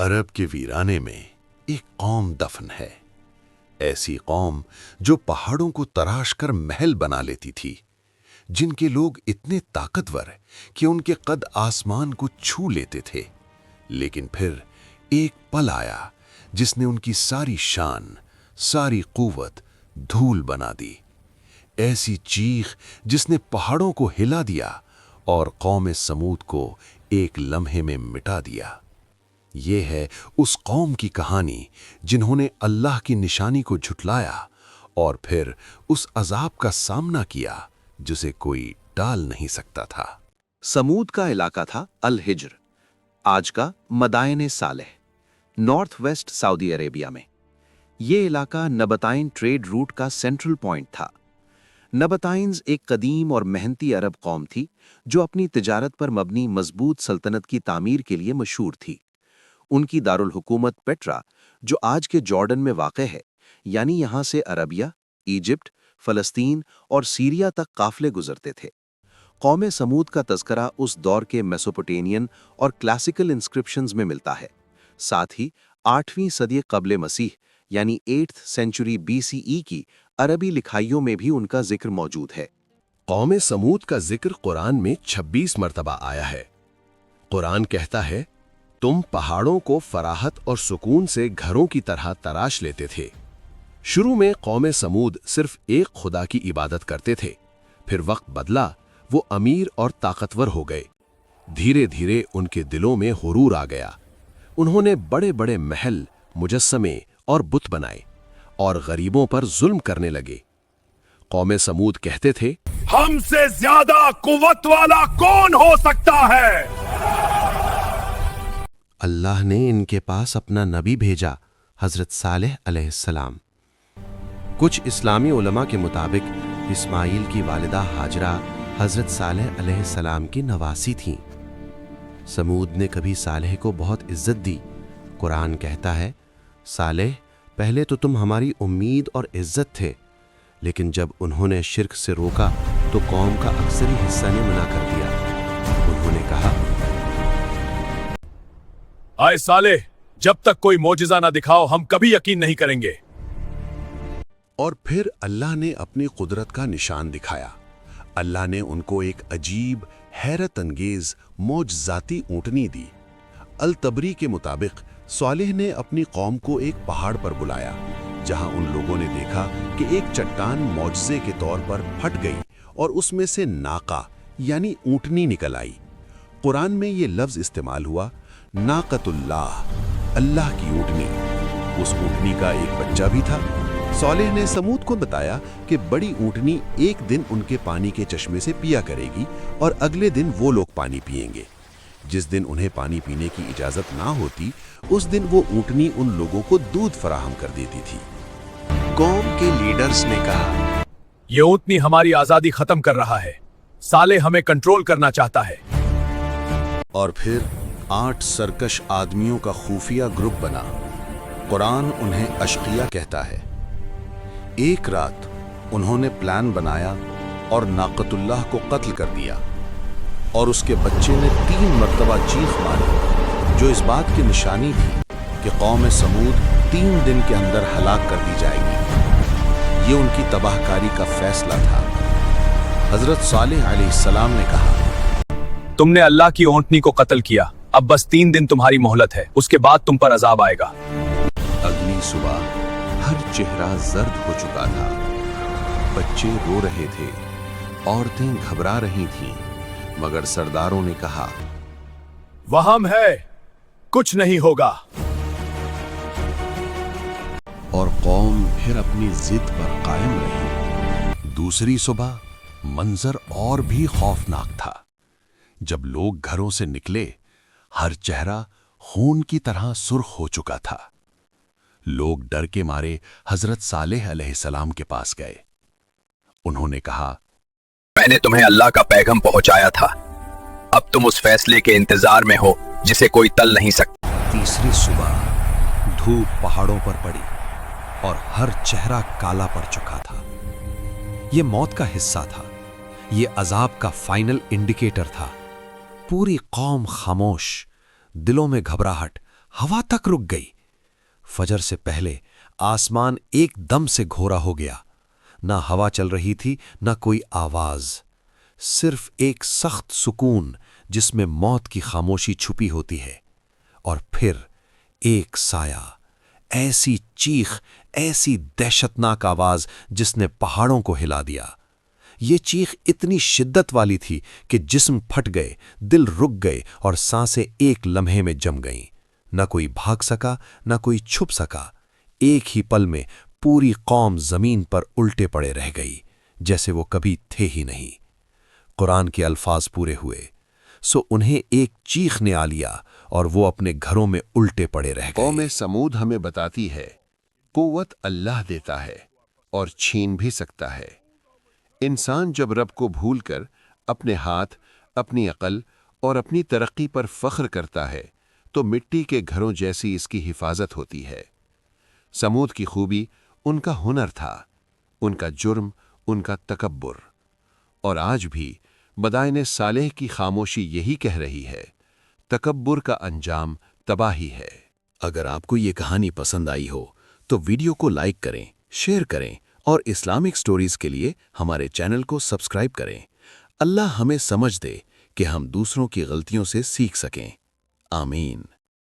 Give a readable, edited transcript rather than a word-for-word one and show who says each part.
Speaker 1: अरब के वीराने में एक कौम दफन है। ऐसी कौम जो पहाड़ों को तराश कर महल बना लेती थी, जिनके लोग इतने ताकतवर कि उनके कद आसमान को छू लेते थे। लेकिन फिर एक पल आया जिसने उनकी सारी शान, सारी कुव्वत धूल बना दी। ऐसी चीख जिसने पहाड़ों को हिला दिया और कौम समूद को एक लम्हे में मिटा दिया। ये है उस कौम की कहानी जिन्होंने अल्लाह की निशानी को झुटलाया और फिर उस अजाब का सामना किया जिसे कोई टाल नहीं सकता था।
Speaker 2: समूद का इलाका था अल हिज्र, आज का Madain Saleh, north west Saudi Arabia में। ये इलाका नबताइन ट्रेड रूट का सेंट्रल पॉइंट था। नबताइन्स एक कदीम और मेहनती अरब कौम थी जो अपनी तिजारत पर मबनी मजबूत सल्तनत की तामीर के लिए मशहूर थी। उनकी दारुल हुकूमत पेट्रा, जो आज के जॉर्डन में वाक़ है, यानी यहाँ से अरबिया, इजिप्ट, फ़लस्तीन और सीरिया तक काफ़िले गुजरते थे। कौम समूद का तज़करा उस दौर के मेसोपोटेमियन और क्लासिकल इंस्क्रिप्शंस में मिलता है। साथ ही 8वीं सदी क़ब्ल मसीह यानी 8th सेंचुरी BCE की अरबी लिखाइयों में भी उनका जिक्र मौजूद है।
Speaker 3: कौम समूद का जिक्र कुरान में 26 मरतबा आया है। कुरान कहता है, तुम पहाड़ों को फराहत और सुकून से घरों की तरह तराश लेते थे। शुरू में कौम समूद सिर्फ एक खुदा की इबादत करते थे, फिर वक्त बदला, वो अमीर और ताकतवर हो गए। धीरे धीरे उनके दिलों में हुरूर आ गया। उन्होंने बड़े बड़े महल, मुजस्समे और बुत बनाए और गरीबों पर जुल्म करने लगे। कौम समूद कहते थे,
Speaker 4: हमसे ज्यादा कुव्वत वाला कौन हो सकता है?
Speaker 5: अल्लाह ने इनके पास अपना नबी भेजा, हजरत सालेह अलैहिस्सलाम। कुछ इस्लामी उलमा के मुताबिक इस्माइल की वालिदा हाजरा हजरत सालेह अलैहिस्सलाम की नवासी थीं। समूद ने कभी सालेह को बहुत इज्जत दी। कुरान कहता है, सालेह, पहले तो तुम हमारी उम्मीद और इज्जत थे, लेकिन जब उन्होंने शिर्क से रोका तो कौम का अक्सरी हिस्सा ने मना कर दिया। उन्होंने कहा,
Speaker 4: आए सालेह, जब तक कोई मोजिज़ा ना दिखाओ हम कभी यकीन नहीं करेंगे।
Speaker 1: और फिर अल्लाह ने अपनी कुदरत का निशान दिखाया। अल्लाह ने उनको एक अजीब, हैरत अंगेज, मौजज़ाती ऊँटनी दी। अल तबरी के मुताबिक सालेह ने अपनी कौम को एक पहाड़ पर बुलाया, जहां उन लोगों ने देखा कि एक चट्टान मौजज़े के तौर पर फट गई और उसमें से नाका यानी ऊँटनी निकल आई। कुरान में ये लफ्ज़ इस्तेमाल हुआ, नाकतुल्लाह, अल्लाह की ऊँटनी। उस ऊँटनी का एक बच्चा भी था। सालेह ने समूद को बताया कि बड़ी ऊँटनी एक दिन उनके पानी के चश्मे से पिया करेगी और अगले दिन वो लोग पानी पिएंगे। जिस दिन उन्हें पानी पीने की इजाजत ना होती, उस दिन वो ऊँटनी उन लोगों को दूध फराहम कर देती थी।
Speaker 5: कौम के लीडर्स ने कहा,
Speaker 4: ये ऊँटनी हमारी आजादी खत्म कर रहा है, सालेह हमें कंट्रोल करना चाहता है।
Speaker 1: और फिर 8 सरकश आदमियों का खुफिया ग्रुप बना। कुरान उन्हें अशकिया कहता है। एक रात उन्होंने प्लान बनाया और नाकतुल्लाह को कत्ल कर दिया और उसके बच्चे ने 3 मरतबा चीख मारी, जो इस बात की निशानी थी कि कौम समूद 3 दिन के अंदर हलाक कर दी जाएगी। ये उनकी तबाहकारी का फैसला था। हजरत सालेह अलैहिस्सलाम ने कहा,
Speaker 4: तुमने अल्लाह की ऊँटनी को कत्ल किया, अब बस 3 दिन तुम्हारी मोहलत है, उसके बाद तुम पर अजाब आएगा।
Speaker 1: अगली सुबह हर चेहरा जर्द हो चुका था। बच्चे रो रहे थे, औरतें घबरा रही थीं, मगर सरदारों ने कहा,
Speaker 4: वहम है, कुछ नहीं होगा।
Speaker 1: और कौम फिर अपनी जिद पर कायम रही। दूसरी सुबह मंजर और भी खौफनाक था। जब लोग घरों से निकले, हर चेहरा खून की तरह सुर्ख हो चुका था। लोग डर के मारे हजरत सालेह अलैहिस्सलाम के पास गए। उन्होंने कहा,
Speaker 6: मैंने तुम्हें अल्लाह का पैगाम पहुंचाया था, अब तुम उस फैसले के इंतजार में हो जिसे कोई टल नहीं सकता।
Speaker 2: तीसरी सुबह धूप पहाड़ों पर पड़ी और हर चेहरा काला पड़ चुका था। ये मौत का हिस्सा था, ये अजाब का फाइनल इंडिकेटर था। पूरी कौम खामोश, दिलों में घबराहट,
Speaker 3: हवा तक रुक गई। फजर से पहले आसमान एकदम से घोरा हो गया। ना हवा चल रही थी, ना कोई आवाज, सिर्फ एक सख्त सुकून जिसमें मौत की खामोशी छुपी होती है। और फिर एक साया, ऐसी चीख, ऐसी दहशतनाक आवाज जिसने पहाड़ों को हिला दिया। ये चीख इतनी शिद्दत वाली थी कि जिस्म फट गए, दिल रुक गए और सांसें एक लम्हे में जम गईं। न कोई भाग सका, न कोई छुप सका। एक ही पल में पूरी कौम जमीन पर उल्टे पड़े रह गई, जैसे वो कभी थे ही नहीं। कुरान के अल्फाज पूरे हुए, सो उन्हें एक चीख ने आ लिया और वो अपने घरों में उल्टे पड़े रह गए।
Speaker 1: कौम समूद हमें बताती है, कुव्वत अल्लाह देता है और छीन भी सकता है। इंसान जब रब को भूलकर अपने हाथ, अपनी अकल और अपनी तरक्की पर फख्र करता है तो मिट्टी के घरों जैसी इसकी हिफाजत होती है। समूद की खूबी उनका हुनर था, उनका जुर्म उनका तकब्बुर। और आज भी मदायने सालेह की खामोशी यही कह रही है, तकब्बुर का अंजाम तबाही है।
Speaker 3: अगर आपको ये कहानी पसंद आई हो तो वीडियो को लाइक करें, शेयर करें और इस्लामिक स्टोरीज के लिए हमारे चैनल को सब्सक्राइब करें। अल्लाह हमें समझ दे कि हम दूसरों की गलतियों से सीख सकें। आमीन।